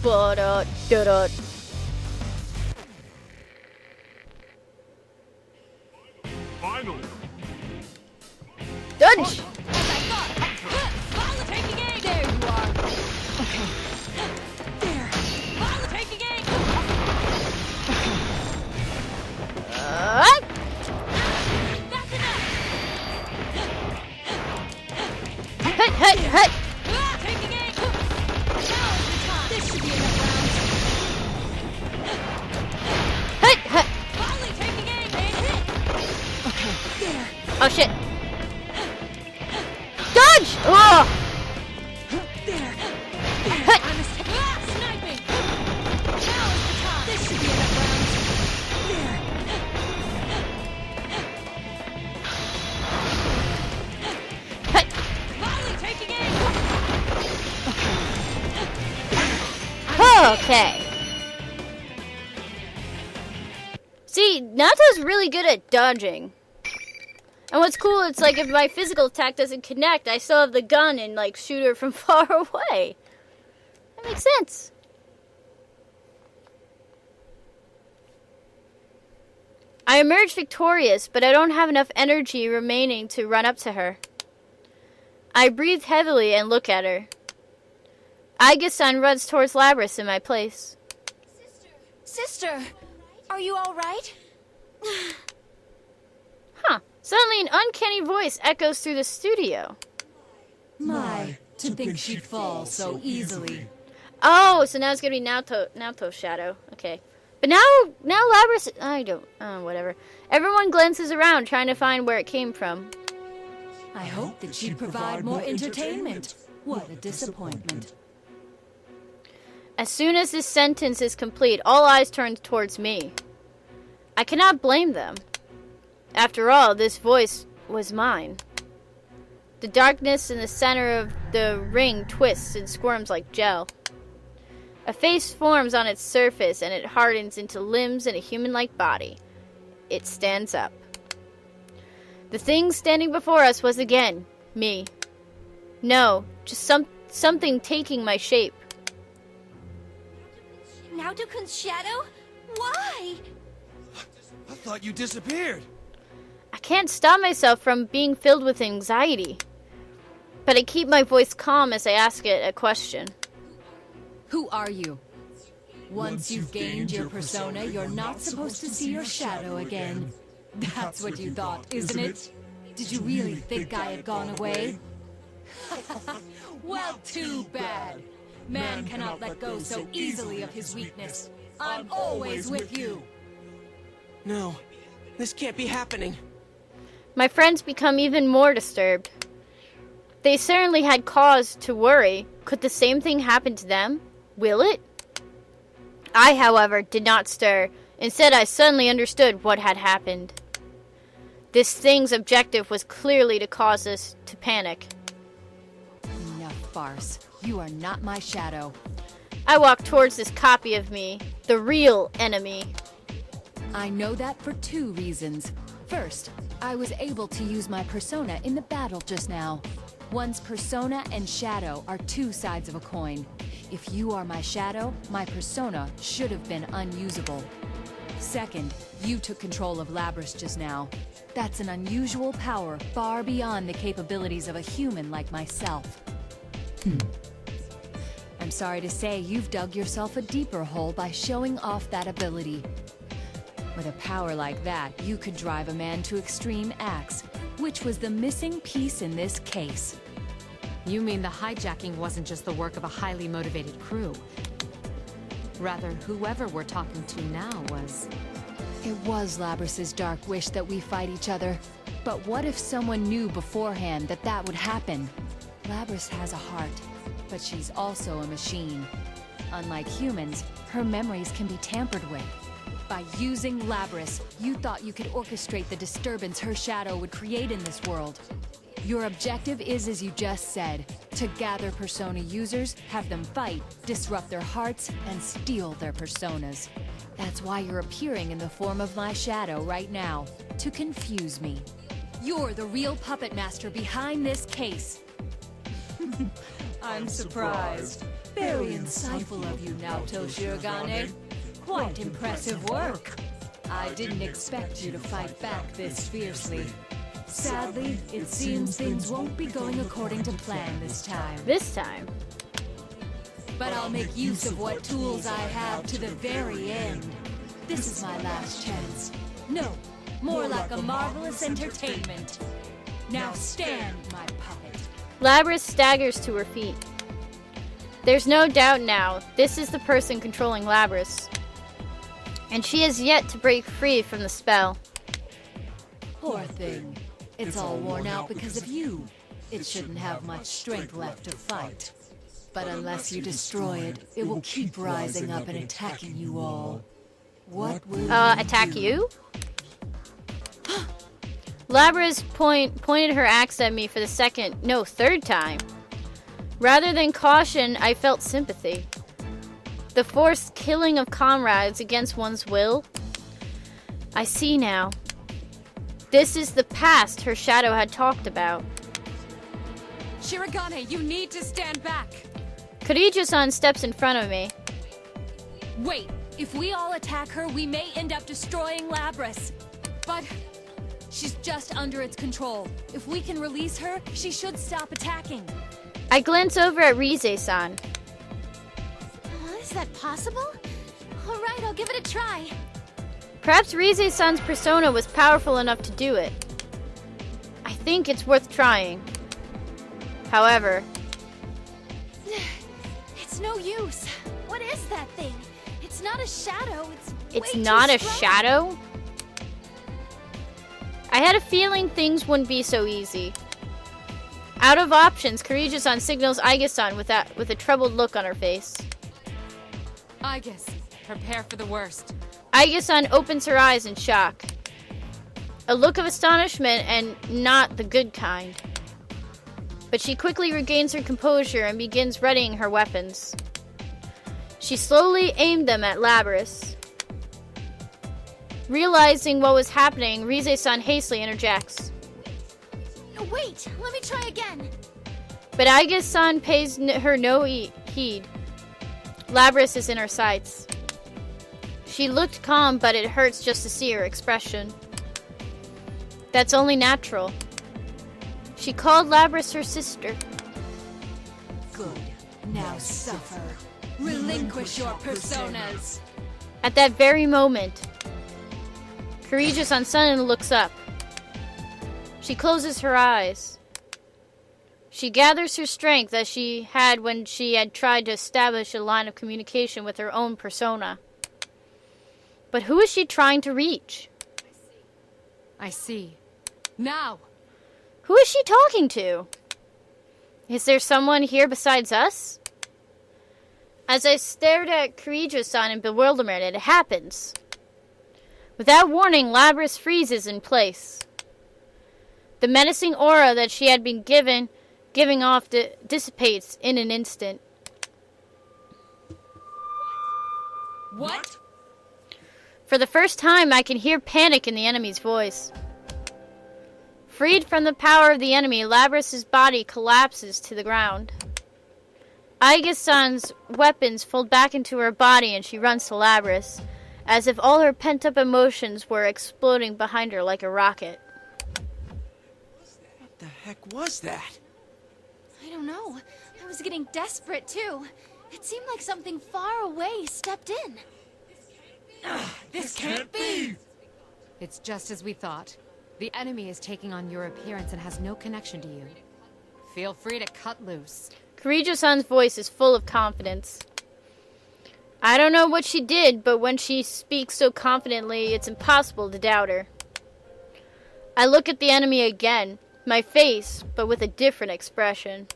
Ba-da-da-da. Finally. Dodge! Taking aim! There you are. Okay. There. Taking aim! That's enough! Hey, hey, hey! Taking aim! Now is the time. This should be enough rounds. Hey, hey! Volley taking aim and hit! Okay. There. Oh shit! Dodge! Oh! There. Hey! I'm sniping! Now is the time. This should be enough rounds. There. Hey! Volley taking aim! Okay. See, Naoto's really good at dodging. And what's cool, it's like if my physical attack doesn't connect, I still have the gun and like shoot her from far away. That makes sense. I emerge victorious, but I don't have enough energy remaining to run up to her. I breathe heavily and look at her. Aige-san runs towards Labris in my place. Sister, are you all right? Huh. Suddenly an uncanny voice echoes through the studio. My, to think she'd fall so easily. Oh, so now it's gonna be Naoto Shadow. Okay. But now Labris, I don't, whatever. Everyone glances around trying to find where it came from. I hope that she'd provide more entertainment. What a disappointment. As soon as this sentence is complete, all eyes turn towards me. I cannot blame them. After all, this voice was mine. The darkness in the center of the ring twists and squirms like gel. A face forms on its surface and it hardens into limbs and a human-like body. It stands up. The thing standing before us was again me. No, just something taking my shape. Naoto-kun's shadow? Why? I thought you disappeared. I can't stop myself from being filled with anxiety. But I keep my voice calm as I ask it a question. Who are you? Once you've gained your persona, you're not supposed to see your shadow again. That's what you thought, isn't it? Did you really think I had gone away? Well, too bad. Man cannot let go so easily of his weakness. I'm always with you. No, this can't be happening. My friends become even more disturbed. They certainly had cause to worry. Could the same thing happen to them? Will it? I, however, did not stir. Instead, I suddenly understood what had happened. This thing's objective was clearly to cause us to panic. Enough farce. You are not my shadow. I walked towards this copy of me, the real enemy. I know that for two reasons. First, I was able to use my persona in the battle just now. One's persona and shadow are two sides of a coin. If you are my shadow, my persona should have been unusable. Second, you took control of Labris just now. That's an unusual power far beyond the capabilities of a human like myself. I'm sorry to say you've dug yourself a deeper hole by showing off that ability. With a power like that, you could drive a man to extreme acts, which was the missing piece in this case. You mean the hijacking wasn't just the work of a highly motivated crew? Rather, whoever we're talking to now was... It was Labris's dark wish that we fight each other. But what if someone knew beforehand that that would happen? Labris has a heart, but she's also a machine. Unlike humans, her memories can be tampered with. By using Labris, you thought you could orchestrate the disturbance her shadow would create in this world. Your objective is, as you just said, to gather persona users, have them fight, disrupt their hearts, and steal their personas. That's why you're appearing in the form of my shadow right now, to confuse me. You're the real puppet master behind this case. I'm surprised. Very insightful of you, Naoto Shirogane. Quite impressive work. I didn't expect you to fight back this fiercely. Sadly, it seems things won't be going according to plan this time. This time. But I'll make use of what tools I have to the very end. This is my last chance. No, more like a marvelous entertainment. Now stand, my puppet. Labrys staggers to her feet. There's no doubt now, this is the person controlling Labrys. And she has yet to break free from the spell. Poor thing. It's all worn out because of you. It shouldn't have much strength left to fight. But unless you destroy it, it will keep rising up and attacking you all. What will attack you? Labrys pointed her axe at me for the third time. Rather than caution, I felt sympathy. The forced killing of comrades against one's will? I see now. This is the past her shadow had talked about. Shirogane, you need to stand back! Kirijo-san steps in front of me. Wait, if we all attack her, we may end up destroying Labrys. But she's just under its control. If we can release her, she should stop attacking. I glance over at Rise-san. Is that possible? All right, I'll give it a try. Perhaps Rise-san's persona was powerful enough to do it. I think it's worth trying. However, it's no use. What is that thing? It's not a shadow. It's way not too a strong. shadow? I had a feeling things wouldn't be so easy. Out of options, Kirijo-san signals Aiga-san with a troubled look on her face. Aigus, prepare for the worst. Aiga-san opens her eyes in shock. A look of astonishment, and not the good kind. But she quickly regains her composure and begins readying her weapons. She slowly aimed them at Labrys. Realizing what was happening, Rise-san hastily interjects. Wait, let me try again. But Aiga-san pays her no heed. Labrys is in her sights. She looked calm, but it hurts just to see her expression. That's only natural. She called Labrys her sister. Good. Now suffer. Relinquish your personas. At that very moment, Kirijo-san suddenly looks up. She closes her eyes. She gathers her strength as she had when she had tried to establish a line of communication with her own persona. But who is she trying to reach? I see. Now! Who is she talking to? Is there someone here besides us? As I stared at Kirijo-san in bewilderment, it happens. Without warning, Labrys freezes in place. The menacing aura that she had been giving off dissipates in an instant. What? For the first time, I can hear panic in the enemy's voice. Freed from the power of the enemy, Labrys' body collapses to the ground. Aiga-san's weapons fold back into her body and she runs to Labrys, as if all her pent-up emotions were exploding behind her like a rocket. What the heck was that? I don't know. I was getting desperate, too. It seemed like something far away stepped in. This can't be! It's just as we thought. The enemy is taking on your appearance and has no connection to you. Feel free to cut loose. Kirijo-san's voice is full of confidence. I don't know what she did, but when she speaks so confidently, it's impossible to doubt her. I look at the enemy again, my face, but with a different expression.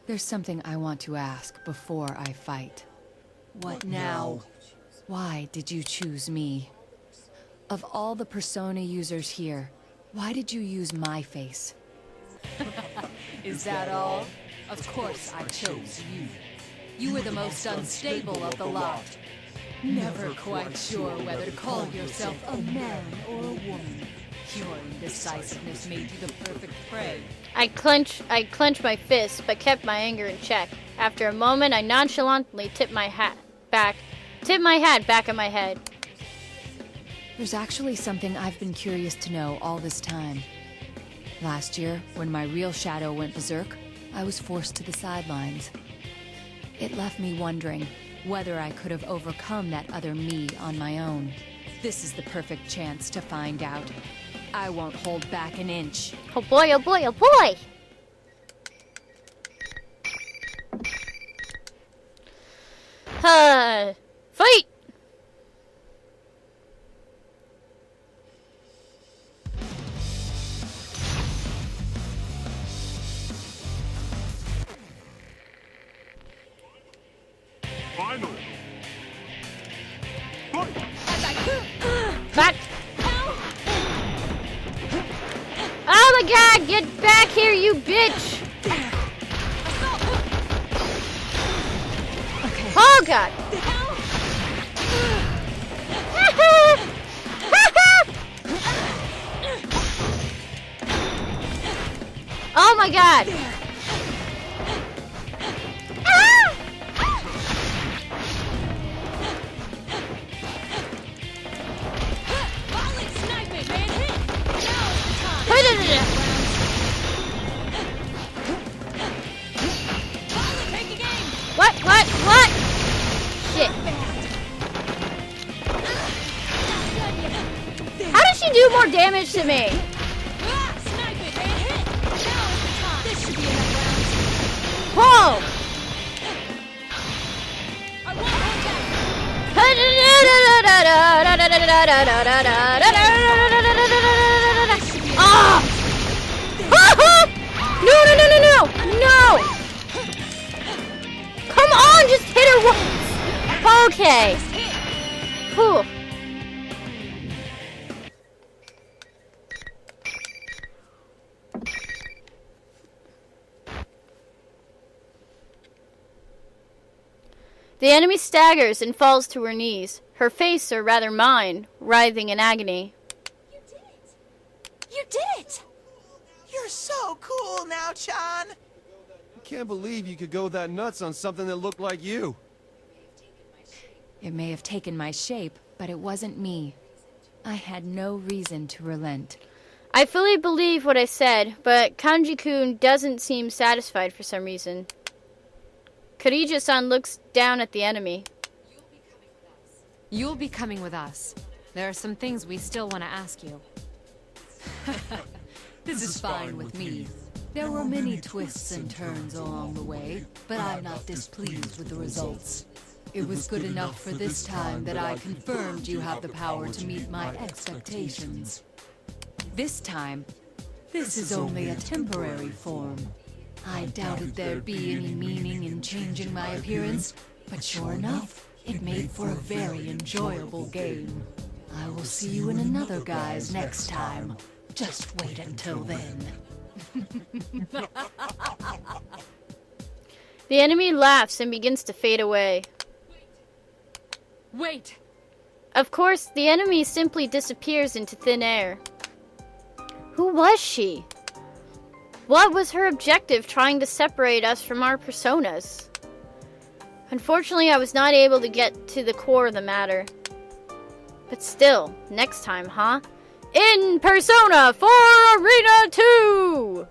There's something I want to ask before I fight. What now? Why did you choose me? Of all the persona users here, why did you use my face? Is that all? Of course I chose you. You were the most unstable of the lot. Never quite sure whether to call yourself a man or a woman. Your indecisiveness made you the perfect prey. I clenched my fist, but kept my anger in check. After a moment, I nonchalantly tipped my hat back on my head. There's actually something I've been curious to know all this time. Last year, when my real shadow went berserk, I was forced to the sidelines. It left me wondering whether I could have overcome that other me on my own. This is the perfect chance to find out. I won't hold back an inch. Oh boy, oh boy, oh boy! Fight! Final. Fight. Back! Oh my god, get back here, you bitch! Okay. Oh god! Oh my god! Ah! What? Shit. How does she do more damage to me? Whoa! Ah! No! Come on, just hit her once! Okay. Whew. The enemy staggers and falls to her knees, her face, or rather mine, writhing in agony. You did it! You did it! You're so cool now, Chan. I can't believe you could go that nuts on something that looked like you. It may have taken my shape, but it wasn't me. I had no reason to relent. I fully believe what I said, but Kanji-kun doesn't seem satisfied for some reason. Kirijo-san looks down at the enemy. You'll be coming with us. There are some things we still want to ask you. This is fine with me. There were many twists and turns along the way, but I'm not displeased with the results. It was good enough for this time that I confirmed you have the power to meet my expectations. This time, this is only a temporary form. I doubted there'd be any meaning in changing my appearance, but sure enough, it made for a very enjoyable game. I will see you in another guise next time. Just wait until then. The enemy laughs and begins to fade away. Wait! Of course, the enemy simply disappears into thin air. Who was she? What was her objective trying to separate us from our personas? Unfortunately, I was not able to get to the core of the matter. But still, next time, huh? In Persona 4 Arena 2!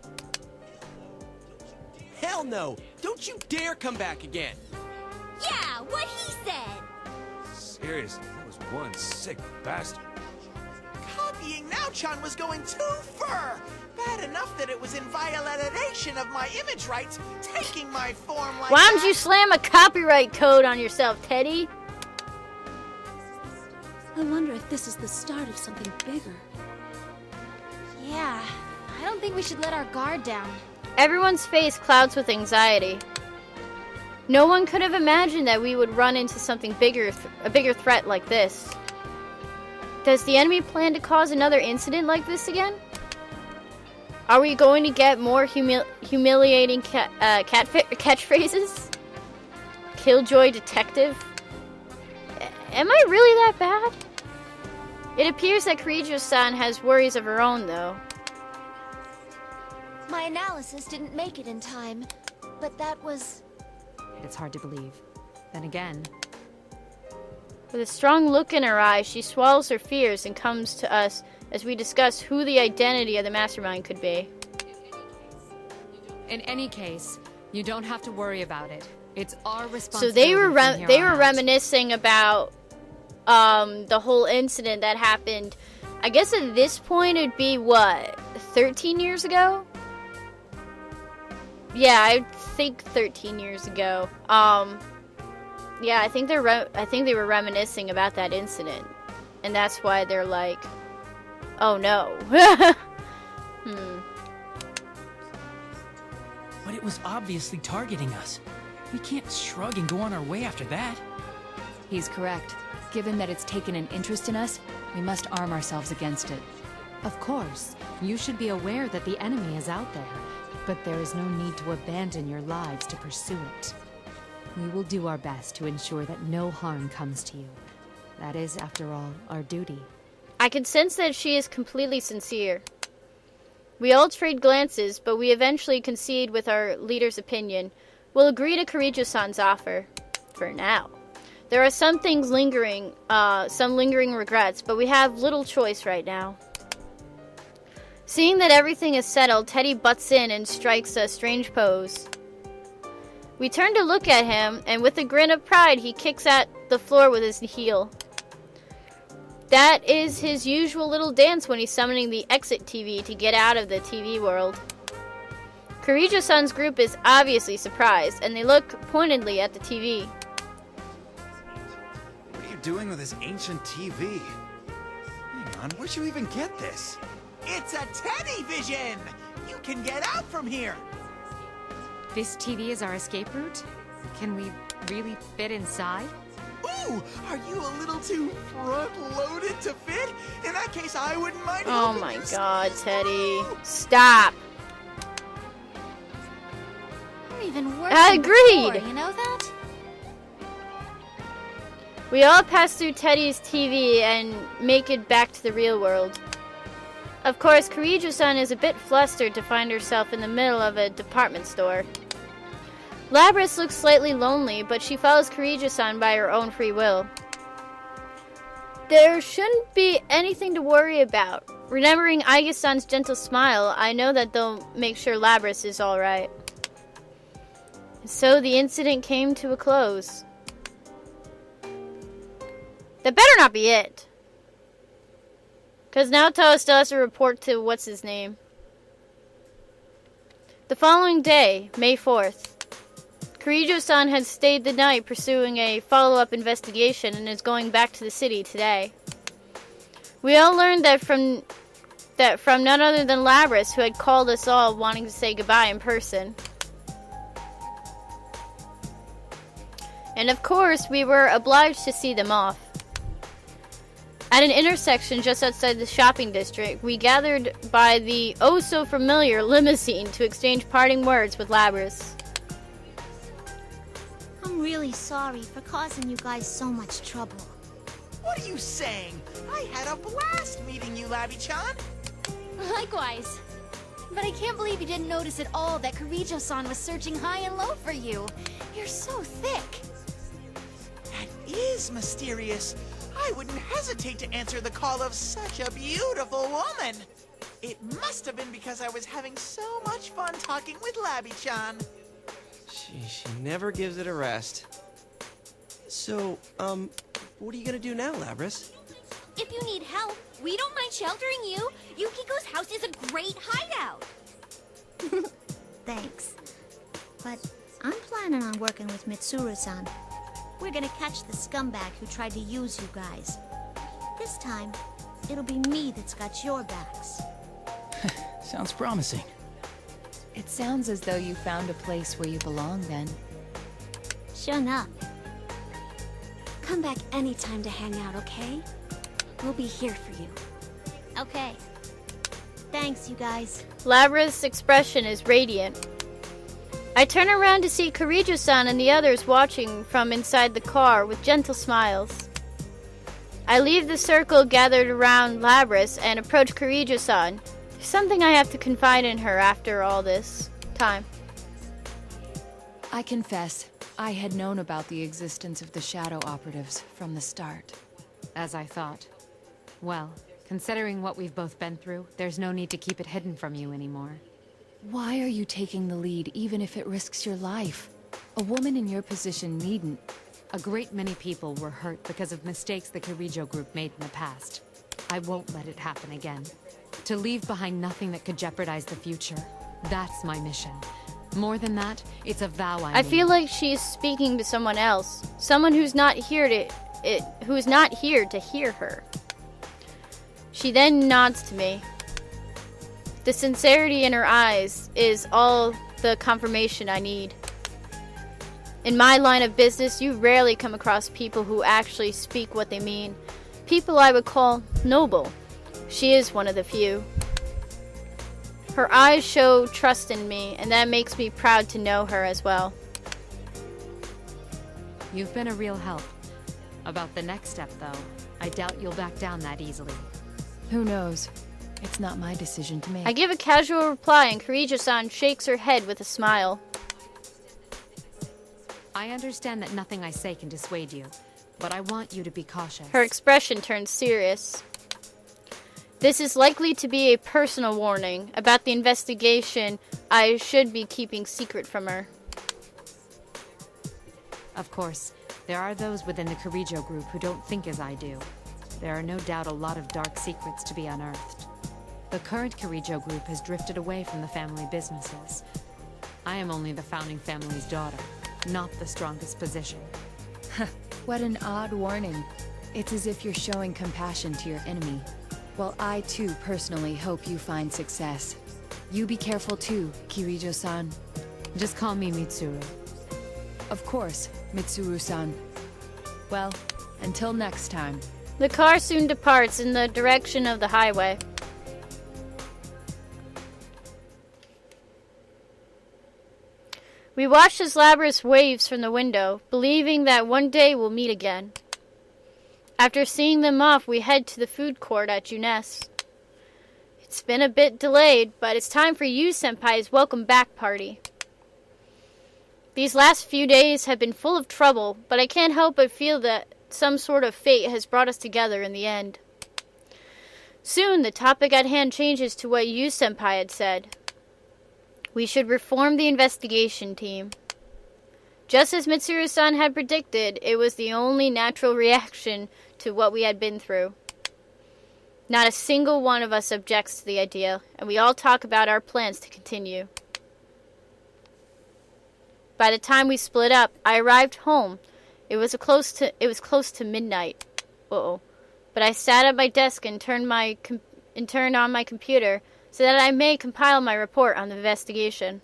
Hell no! Don't you dare come back again! Yeah, what he said! Seriously, that was one sick bastard. Copying Now-chan was going too far! Bad enough that it was in violation of my image rights, taking my form like Why don't you slam a copyright code on yourself, Teddy? I wonder if this is the start of something bigger. Yeah, I don't think we should let our guard down. Everyone's face clouds with anxiety. No one could have imagined that we would run into something bigger, a bigger threat like this. Does the enemy plan to cause another incident like this again? Are we going to get more humiliating catchphrases? Killjoy detective? Am I really that bad? It appears that Kirijo-san has worries of her own, though. My analysis didn't make it in time, but that was... It's hard to believe. Then again, With a strong look in her eyes, she swallows her fears and comes to us as we discuss who the identity of the mastermind could be. in any case, you don't have to worry about it. It's our So responsibility. they were from here they on were out. reminiscing about the whole incident that happened. I guess at this point it'd be what, 13 years ago? Yeah, I think 13 years ago. Yeah, I think they were reminiscing about that incident, and that's why they're like, "Oh no." But it was obviously targeting us. We can't shrug and go on our way after that. He's correct. Given that it's taken an interest in us, we must arm ourselves against it. Of course, you should be aware that the enemy is out there, but there is no need to abandon your lives to pursue it. We will do our best to ensure that no harm comes to you. That is, after all, our duty. I can sense that she is completely sincere. We all trade glances, but we eventually concede with our leader's opinion. We'll agree to Kirijo-san's offer. For now. There are some things lingering, some lingering regrets, but we have little choice right now. Seeing that everything is settled, Teddy butts in and strikes a strange pose. We turn to look at him, and with a grin of pride, he kicks at the floor with his heel. That is his usual little dance when he's summoning the exit TV to get out of the TV world. Kirijo-san's group is obviously surprised, and they look pointedly at the TV. What are you doing with this ancient TV? Hang on, where'd you even get this? It's a Teddy Vision! You can get out from here! This TV is our escape route? Can we really fit inside? Ooh, are you a little too front-loaded to fit? In that case, I wouldn't mind Oh helping my you god, squeeze Teddy. through. Stop! You're even worse I than agreed. before, you know that? We all pass through Teddy's TV and make it back to the real world. Of course, Kirijo-san is a bit flustered to find herself in the middle of a department store. Labris looks slightly lonely, but she follows Kirijo-san by her own free will. There shouldn't be anything to worry about. Remembering Aige-san's gentle smile, I know that they'll make sure Labris is alright. So the incident came to a close. That better not be it. Because Naoto still has to report to what's-his-name. The following day, May 4th, Kirijo-san had stayed the night pursuing a follow-up investigation and is going back to the city today. We all learned that from none other than Labris, who had called us all wanting to say goodbye in person. And of course, we were obliged to see them off. At an intersection just outside the shopping district, we gathered by the oh-so-familiar limousine to exchange parting words with Labris. I'm really sorry for causing you guys so much trouble. What are you saying? I had a blast meeting you, Labby-chan. Likewise. But I can't believe you didn't notice at all that Kirijo-san was searching high and low for you. You're so thick. That is mysterious. I wouldn't hesitate to answer the call of such a beautiful woman. It must have been because I was having so much fun talking with Labby-chan. She never gives it a rest. So, what are you gonna do now, Labris? If you need help, we don't mind sheltering you. Yukiko's house is a great hideout. Thanks. But I'm planning on working with Mitsuru-san. We're gonna catch the scumbag who tried to use you guys. This time, it'll be me that's got your backs. Sounds promising. It sounds as though you found a place where you belong, then. Sure enough. Come back anytime to hang out, okay? We'll be here for you. Okay. Thanks, you guys. Labris' expression is radiant. I turn around to see Kirijo-san and the others watching from inside the car with gentle smiles. I leave the circle gathered around Labris and approach Kirijo-san. There's something I have to confide in her after all this time. I confess, I had known about the existence of the Shadow Operatives from the start. As I thought. Well, considering what we've both been through, there's no need to keep it hidden from you anymore. Why are you taking the lead even if it risks your life? A woman in your position needn't. A great many people were hurt because of mistakes the Kirijo group made in the past. I won't let it happen again. To leave behind nothing that could jeopardize the future. That's my mission. More than that, it's a vow I made. I feel like she's speaking to someone else. Someone who's not here to hear her. She then nods to me. The sincerity in her eyes is all the confirmation I need. In my line of business, you rarely come across people who actually speak what they mean. People I would call noble. She is one of the few. Her eyes show trust in me, and that makes me proud to know her as well. You've been a real help. About the next step, though, I doubt you'll back down that easily. Who knows? It's not my decision to make. I give a casual reply, and Kirijo-san shakes her head with a smile. I understand that nothing I say can dissuade you, but I want you to be cautious. Her expression turns serious. This is likely to be a personal warning about the investigation I should be keeping secret from her. Of course, there are those within the Kirijo group who don't think as I do. There are no doubt a lot of dark secrets to be unearthed. The current Kirijo group has drifted away from the family businesses. I am only the founding family's daughter, not the strongest position. What an odd warning. It's as if you're showing compassion to your enemy. Well, I too personally hope you find success. You be careful too, Kirijo-san. Just call me Mitsuru. Of course, Mitsuru-san. Well, until next time. The car soon departs in the direction of the highway. We watch as Labris waves from the window, believing that one day we'll meet again. After seeing them off, we head to the food court at Junes. It's been a bit delayed, but it's time for you Senpai's welcome back party. These last few days have been full of trouble, but I can't help but feel that some sort of fate has brought us together in the end. Soon, the topic at hand changes to what you Senpai had said. We should reform the investigation team. Just as Mitsuru-san had predicted, it was the only natural reaction to what we had been through. Not a single one of us objects to the idea, and we all talk about our plans to continue. By the time we split up, I arrived home. It was close to midnight. Uh-oh. But I sat at my desk and turned on my computer so that I may compile my report on the investigation.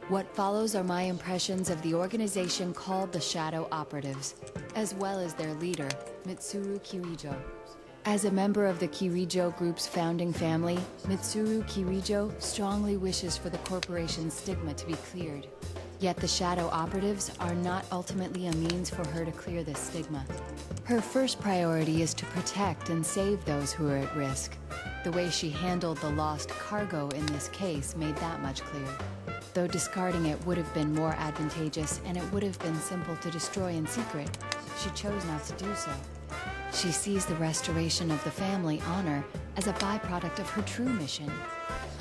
What follows are my impressions of the organization called the Shadow Operatives, as well as their leader, Mitsuru Kirijo. As a member of the Kirijo group's founding family, Mitsuru Kirijo strongly wishes for the corporation's stigma to be cleared. Yet the Shadow Operatives are not ultimately a means for her to clear this stigma. Her first priority is to protect and save those who are at risk. The way she handled the lost cargo in this case made that much clear. Though discarding it would have been more advantageous and it would have been simple to destroy in secret, she chose not to do so. She sees the restoration of the family honor as a byproduct of her true mission.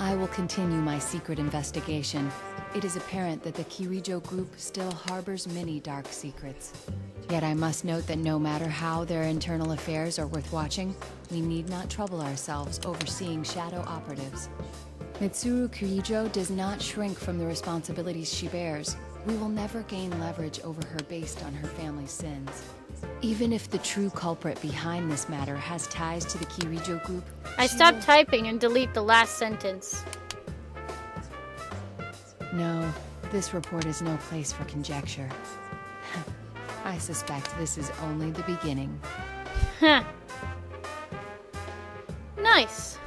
I will continue my secret investigation. It is apparent that the Kirijo group still harbors many dark secrets. Yet I must note that no matter how their internal affairs are worth watching, we need not trouble ourselves overseeing Shadow Operatives. Mitsuru Kirijo does not shrink from the responsibilities she bears. We will never gain leverage over her based on her family's sins. Even if the true culprit behind this matter has ties to the Kirijo group, I stop typing and delete the last sentence. No, this report is no place for conjecture. I suspect this is only the beginning. Huh. Nice.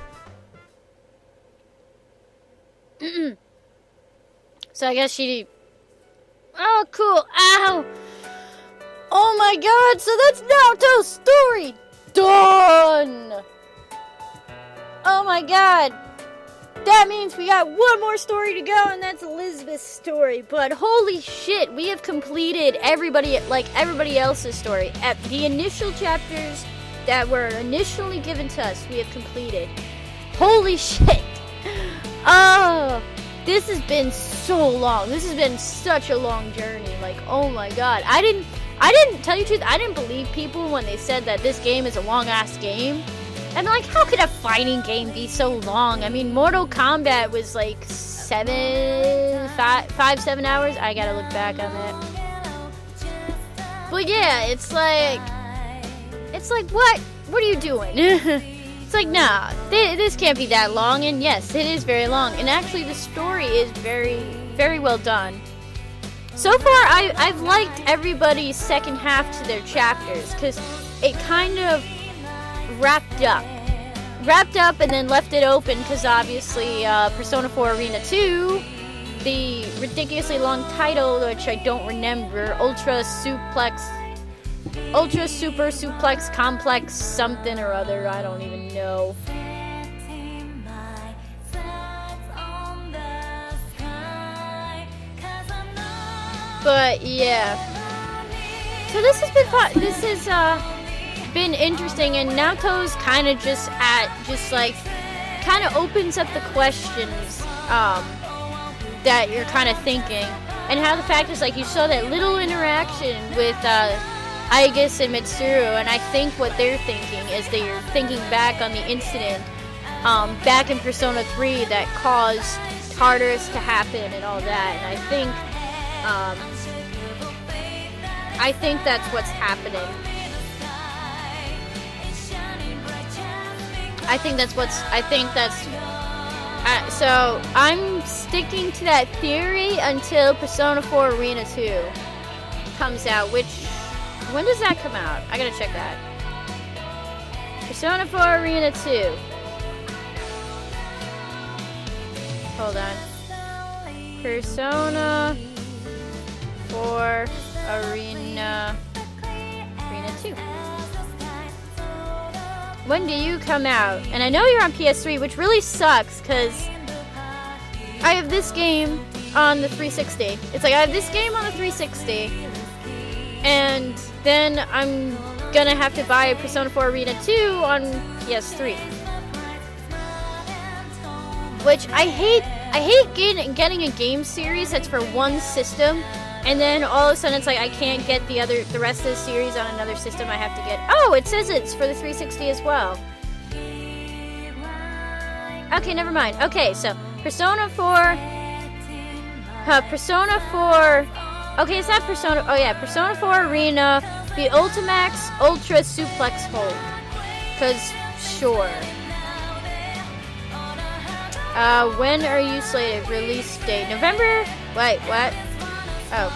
So I guess she... Oh, cool. Ow! Oh my god, so that's Naoto's story! Done! Oh my god. That means we got one more story to go, and that's Elizabeth's story. But holy shit, we have completed everybody else's story. At the initial chapters that were initially given to us, we have completed. Holy shit! Oh, this has been so long. This has been such a long journey. Like, oh my god. I didn't tell you the truth, I didn't believe people when they said that this game is a long-ass game. And like, how could a fighting game be so long? I mean, Mortal Kombat was like 7 hours. I gotta look back on that. But yeah, it's like, what? What are you doing? It's like, nah, this can't be that long. And yes, it is very long. And actually, the story is very, very well done. So far, I've liked everybody's second half to their chapters, because it kind of wrapped up and then left it open, because obviously Persona 4 Arena 2, the ridiculously long title, which I don't remember, Ultra Super Suplex Complex something or other, I don't even know. But yeah, so this has been fun. This has been interesting, and Naoto's kind of kind of opens up the questions that you're kind of thinking, and how the fact is, like, you saw that little interaction with Aigis and Mitsuru, and I think what they're thinking is they're thinking back on the incident back in Persona 3 that caused Tartarus to happen and all that, and I think that's what's happening. So I'm sticking to that theory until Persona 4 Arena 2 comes out, when does that come out? I gotta check that. Persona 4 Arena 2. Hold on. Persona 4 Arena 2. When do you come out? And I know you're on PS3, which really sucks, because I have this game on the 360. It's like, I have this game on the 360, and then I'm gonna have to buy Persona 4 Arena 2 on PS3. Which I hate getting a game series that's for one system, and then all of a sudden it's like I can't get the rest of the series on another system. I have to get. Oh, it says it's for the 360 as well. Okay, never mind. Okay, so Persona 4. Okay, it's not Persona. Oh yeah, Persona 4 Arena, the Ultimax Ultra Suplex Hold. Cause sure. When are you slated? Release date November. Wait, what? Oh.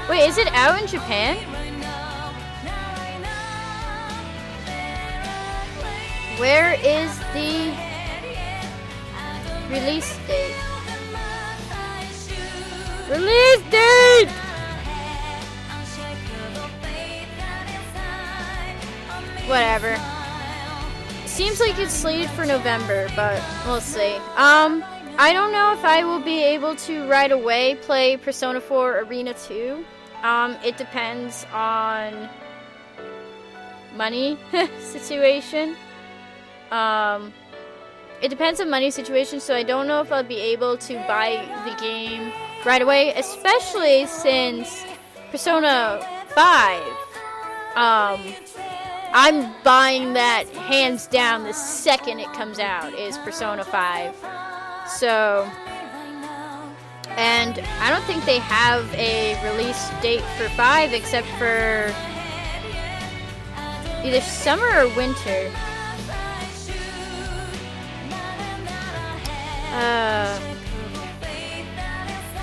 Wait, is it out in Japan? Where is the release date? Release date! Whatever. Seems like it's slated for November, but we'll see. I don't know if I will be able to right away play Persona 4 Arena 2. It depends on money situation. It depends on money situation, so I don't know if I'll be able to buy the game right away, especially since Persona 5, I'm buying that hands down the second it comes out, is Persona 5. So, and I don't think they have a release date for 5 except for either summer or winter.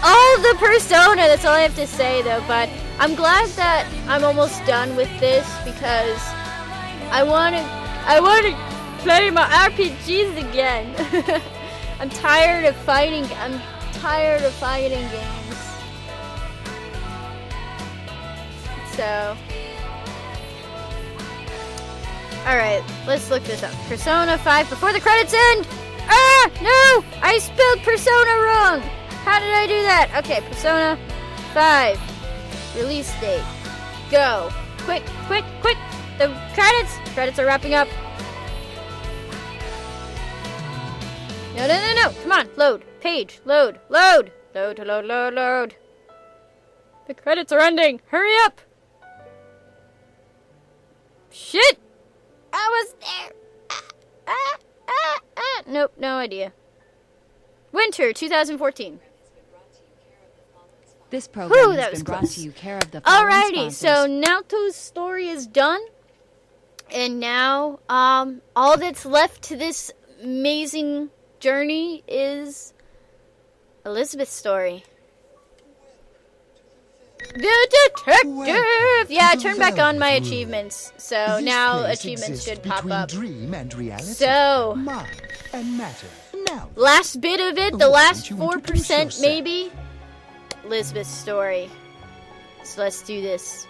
Oh, the Persona! That's all I have to say, though. But I'm glad that I'm almost done with this, because I want to play my RPGs again. I'm tired of fighting games. so... Alright, let's look this up. Persona 5 before the credits end! Ah! No! I spelled Persona wrong! How did I do that? Okay, Persona 5. Release date. Go. Quick, quick, quick! The credits! Credits are wrapping up. No, no, no, no! Come on, load. Page. Load. Load! Load, load, load, load. The credits are ending! Hurry up! Shit! I was there! Nope, no idea. Winter 2014. This program that has was been brought close. to you care of the following Alrighty, so sponsors. Naoto's story is done. And now, all that's left to this amazing journey is Elizabeth's story. The detective! Yeah, I turned back on my achievements, so now achievements should pop up. Dream and reality. So, Mind and matter. Now, last bit of it, the What last don't you introduce 4% yourself? maybe, Elizabeth's story. So let's do this.